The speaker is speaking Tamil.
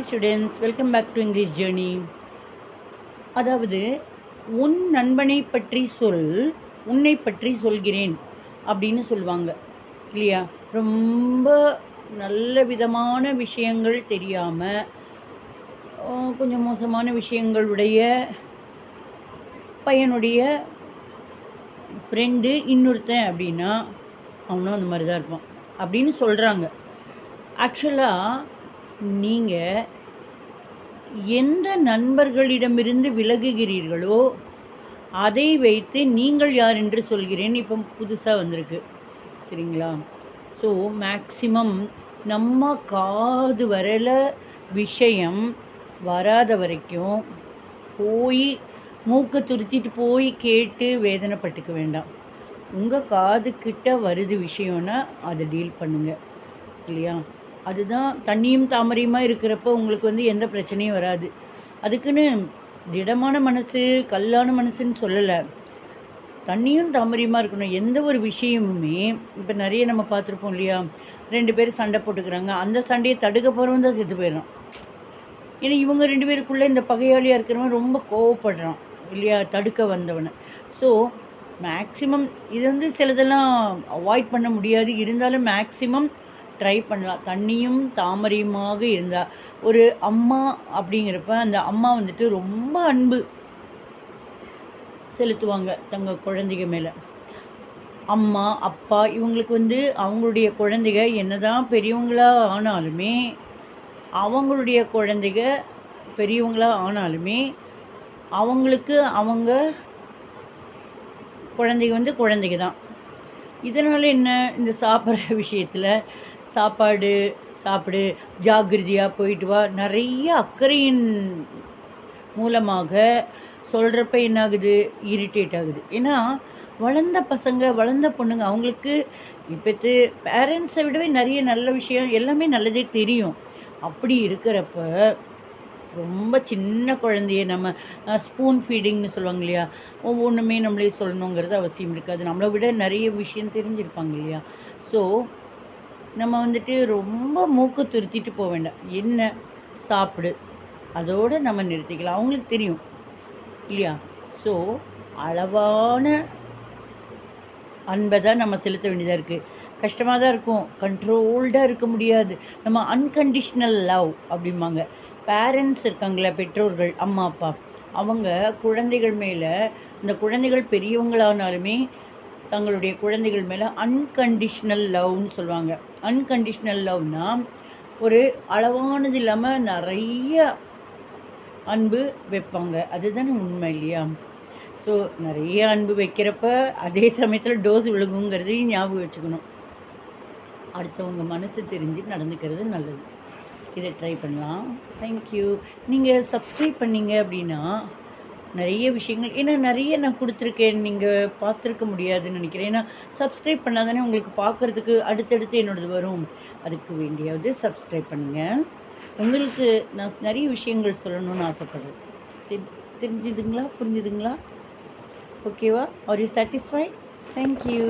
Hi students, welcome back to English journey. அதாவது உன் நண்பனை பற்றி சொல், உன்னை பற்றி சொல்கிறேன் அப்படின்னு சொல்லுவாங்க இல்லையா? ரொம்ப நல்ல விதமான விஷயங்கள் தெரியாமல் கொஞ்சம் மோசமான விஷயங்களுடைய பையனுடைய ஃப்ரெண்டு இன்னொருத்தன் அப்படின்னா அவனும் அந்த மாதிரி தான் இருப்பான் அப்படின்னு சொல்கிறாங்க. ஆக்சுவலாக நீங்கள் எந்த நண்பர்களிடமிருந்து விலகுகிறீர்களோ அதை வைத்து நீங்கள் யார் என்று சொல்கிறேன். இப்போ புதுசாக வந்திருக்கு, சரிங்களா? ஸோ மேக்சிமம் நம்ம காது வரல விஷயம் வராத வரைக்கும் போய் மூக்கை துருத்திட்டு போய் கேட்டு வேதனைப்பட்டுக்க வேண்டாம். உங்கள் காது கிட்ட வருது விஷயம்னா அதை டீல் பண்ணுங்கள் இல்லையா? அதுதான் தண்ணியும் தாமரையுமா இருக்கிறப்ப உங்களுக்கு எந்த பிரச்சனையும் வராது. அதுக்குன்னு திடமான மனசு கல்லான மனசுன்னு சொல்லலை. தண்ணியும் தாமரையுமா இருக்கணும். எந்த ஒரு விஷயமுமே இப்போ நிறைய நம்ம பார்த்துருப்போம் இல்லையா? 2 பேர் சண்டை போட்டுக்கிறாங்க, அந்த சண்டையை தடுக்க போகிறவன் தான் செத்து போயிடறான். ஏன்னா இவங்க 2 பேருக்குள்ளே இந்த பகையாளியாக இருக்கிறவன் ரொம்ப கோவப்படுறான் இல்லையா, தடுக்க வந்தவனை. ஸோ மேக்ஸிமம் இது சிலதெல்லாம் அவாய்ட் பண்ண முடியாது, இருந்தாலும் மேக்ஸிமம் ட்ரை பண்ணலாம். தண்ணியும் தாமரையுமாக இருந்தால் ஒரு அம்மா அப்படிங்கிறப்ப அந்த அம்மா ரொம்ப அன்பு செலுத்துவாங்க தங்கள் குழந்தைங்க மேலே. அம்மா அப்பா இவங்களுக்கு அவங்களுடைய குழந்தைங்க என்னதான் பெரியவங்களாக ஆனாலுமே, அவங்களுடைய குழந்தைங்க பெரியவங்களாக ஆனாலுமே அவங்களுக்கு அவங்க குழந்தைங்க குழந்தைங்க தான். இதனால் என்ன, இந்த சாப்பிட்ற விஷயத்தில் சாப்பிடு, ஜாக்கிரதையாக போயிட்டு வா, நிறைய அக்கறையின் மூலமாக சொல்கிறப்ப என்னாகுது, இரிட்டேட் ஆகுது. ஏன்னா வளர்ந்த பசங்க வளர்ந்த பொண்ணுங்க அவங்களுக்கு இப்போ பேரண்ட்ஸை விடவே நிறைய நல்ல விஷயம் எல்லாமே நல்லதே தெரியும். அப்படி இருக்கிறப்ப ரொம்ப சின்ன குழந்தைய நம்ம ஸ்பூன் ஃபீடிங்னு சொல்லுவாங்க இல்லையா, ஒவ்வொன்றுமே நம்மளே சொல்லணுங்கிறது அவசியம் இருக்காது. நம்மளை விட நிறைய விஷயம் தெரிஞ்சிருப்பாங்க இல்லையா? ஸோ நம்ம ரொம்ப மூக்கு துருத்திட்டு போக வேண்டாம். என்ன சாப்பிடு, அதோடு நம்ம நிறுத்திக்கலாம். அவங்களுக்கு தெரியும் இல்லையா? ஸோ அளவான அன்பை தான் நம்ம செலுத்த வேண்டியதாக இருக்குது. கஷ்டமாக தான் இருக்கும், கண்ட்ரோல்டாக இருக்க முடியாது. நம்ம அன்கண்டிஷ்னல் லவ் அப்படிம்பாங்க. பேரண்ட்ஸ் இருக்காங்களே, பெற்றோர்கள் அம்மா அப்பா, அவங்க குழந்தைகள் மேலே, இந்த குழந்தைகள் பெரியவங்களானாலுமே தங்களுடைய குழந்தைகள் மேலே அன்கண்டிஷ்னல் லவ்னு சொல்லுவாங்க. அன்கண்டிஷ்னல் லவ்னால் ஒரு அளவானது இல்லாமல் நிறைய அன்பு வைப்பாங்க. அதுதானே உண்மை இல்லையா? ஸோ நிறைய அன்பு வைக்கிறப்ப அதே சமயத்தில் டோஸ் விழுங்குங்கிறதையும் ஞாபகம் வச்சுக்கணும். அடுத்தவங்க மனசு தெரிஞ்சு நடந்துக்கிறது நல்லது. இதை ட்ரை பண்ணலாம். தேங்க்யூ. நீங்கள் சப்ஸ்கிரைப் பண்ணீங்க அப்படின்னா நிறைய விஷயங்கள், ஏன்னா நிறைய நான் கொடுத்துருக்கேன், நீங்கள் பார்த்துருக்க முடியாதுன்னு நினைக்கிறேன். ஏன்னா சப்ஸ்கிரைப் பண்ணால் தானே உங்களுக்கு பார்க்குறதுக்கு அடுத்தடுத்து என்னோடது வரும். அதுக்கு வேண்டியாவது சப்ஸ்கிரைப் பண்ணுங்கள். உங்களுக்கு நான் நிறைய விஷயங்கள் சொல்லணும்னு ஆசைப்படுறேன். தெரிஞ்சுதுங்களா, புரிஞ்சுதுங்களா? ஓகேவா? Are you satisfied? தேங்க்யூ.